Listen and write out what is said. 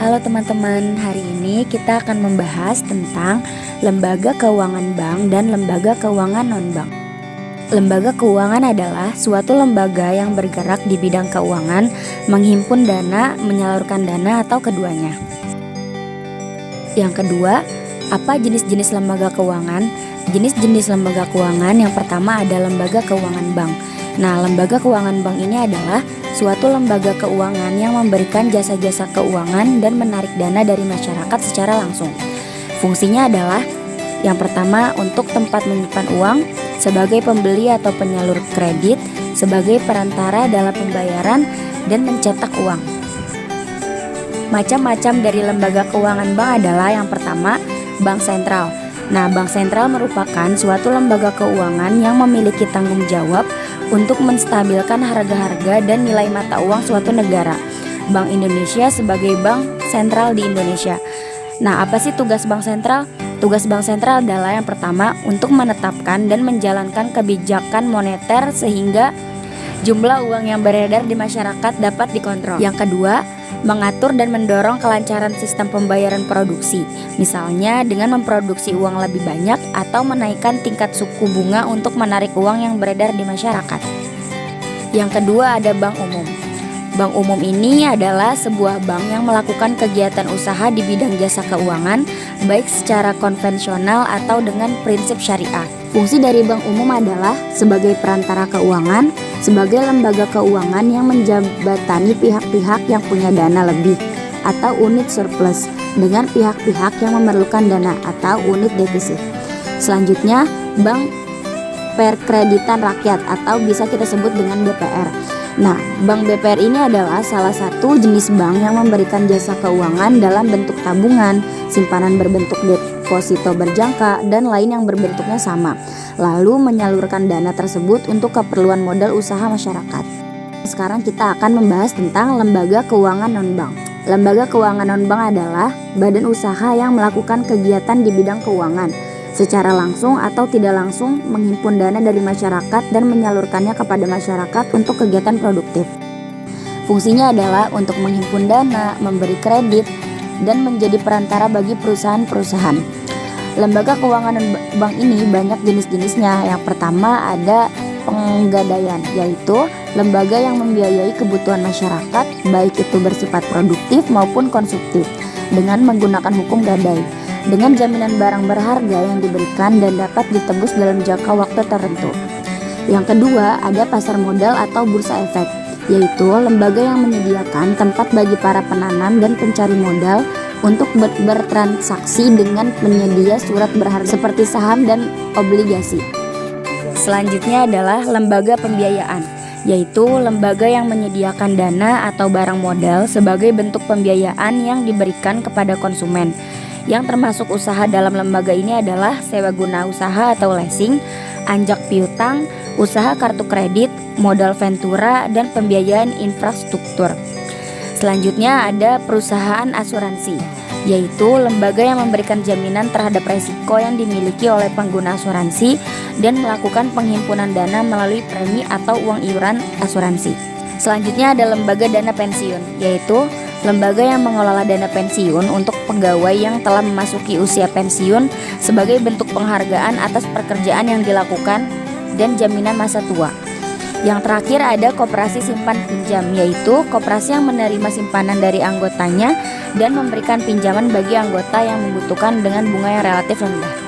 Halo teman-teman, hari ini kita akan membahas tentang lembaga keuangan bank dan lembaga keuangan non-bank. Lembaga keuangan adalah suatu lembaga yang bergerak di bidang keuangan, menghimpun dana, menyalurkan dana, atau keduanya. Yang kedua, apa jenis-jenis lembaga keuangan? Jenis-jenis lembaga keuangan yang pertama ada lembaga keuangan bank. Nah, lembaga keuangan bank ini adalah suatu lembaga keuangan yang memberikan jasa-jasa keuangan dan menarik dana dari masyarakat secara langsung. Fungsinya adalah yang pertama untuk tempat menyimpan uang, sebagai pembeli atau penyalur kredit, sebagai perantara dalam pembayaran, dan mencetak uang. Macam-macam dari lembaga keuangan bank adalah yang pertama, bank sentral. Nah, bank sentral merupakan suatu lembaga keuangan yang memiliki tanggung jawab untuk menstabilkan harga-harga dan nilai mata uang suatu negara. Bank Indonesia sebagai bank sentral di Indonesia. Nah, apa sih tugas bank sentral? Tugas bank sentral adalah yang pertama untuk menetapkan dan menjalankan kebijakan moneter sehingga jumlah uang yang beredar di masyarakat dapat dikontrol. Yang kedua, mengatur dan mendorong kelancaran sistem pembayaran produksi, misalnya dengan memproduksi uang lebih banyak atau menaikkan tingkat suku bunga untuk menarik uang yang beredar di masyarakat. Yang kedua ada bank umum. Bank umum ini adalah sebuah bank yang melakukan kegiatan usaha di bidang jasa keuangan, baik secara konvensional atau dengan prinsip syariah. Fungsi dari bank umum adalah sebagai perantara keuangan, sebagai lembaga keuangan yang menjabatani pihak-pihak yang punya dana lebih atau unit surplus dengan pihak-pihak yang memerlukan dana atau unit defisit. Selanjutnya, bank perkreditan rakyat atau bisa kita sebut dengan BPR. Nah, bank BPR ini adalah salah satu jenis bank yang memberikan jasa keuangan dalam bentuk tabungan, simpanan berbentuk deposito berjangka, dan lain yang berbentuknya sama, lalu menyalurkan dana tersebut untuk keperluan modal usaha masyarakat. Sekarang kita akan membahas tentang lembaga keuangan non-bank. Lembaga keuangan non-bank adalah badan usaha yang melakukan kegiatan di bidang keuangan secara langsung atau tidak langsung, menghimpun dana dari masyarakat dan menyalurkannya kepada masyarakat untuk kegiatan produktif. Fungsinya adalah untuk menghimpun dana, memberi kredit, dan menjadi perantara bagi perusahaan-perusahaan. Lembaga keuangan bank ini banyak jenis-jenisnya. Yang pertama ada penggadaian, yaitu lembaga yang membiayai kebutuhan masyarakat, baik itu bersifat produktif maupun konsumtif, dengan menggunakan hukum gadai, dengan jaminan barang berharga yang diberikan dan dapat ditebus dalam jangka waktu tertentu. Yang kedua ada pasar modal atau bursa efek, yaitu lembaga yang menyediakan tempat bagi para penanam dan pencari modal untuk bertransaksi dengan penyedia surat berharga seperti saham dan obligasi. Selanjutnya adalah lembaga pembiayaan, yaitu lembaga yang menyediakan dana atau barang modal sebagai bentuk pembiayaan yang diberikan kepada konsumen. Yang termasuk usaha dalam lembaga ini adalah sewa guna usaha atau leasing, anjak piutang, usaha kartu kredit, modal ventura, dan pembiayaan infrastruktur. Selanjutnya ada perusahaan asuransi, yaitu lembaga yang memberikan jaminan terhadap resiko yang dimiliki oleh pengguna asuransi dan melakukan penghimpunan dana melalui premi atau uang iuran asuransi. Selanjutnya ada lembaga dana pensiun, yaitu lembaga yang mengelola dana pensiun untuk pegawai yang telah memasuki usia pensiun sebagai bentuk penghargaan atas pekerjaan yang dilakukan dan jaminan masa tua. Yang terakhir ada koperasi simpan pinjam, yaitu koperasi yang menerima simpanan dari anggotanya dan memberikan pinjaman bagi anggota yang membutuhkan dengan bunga yang relatif rendah.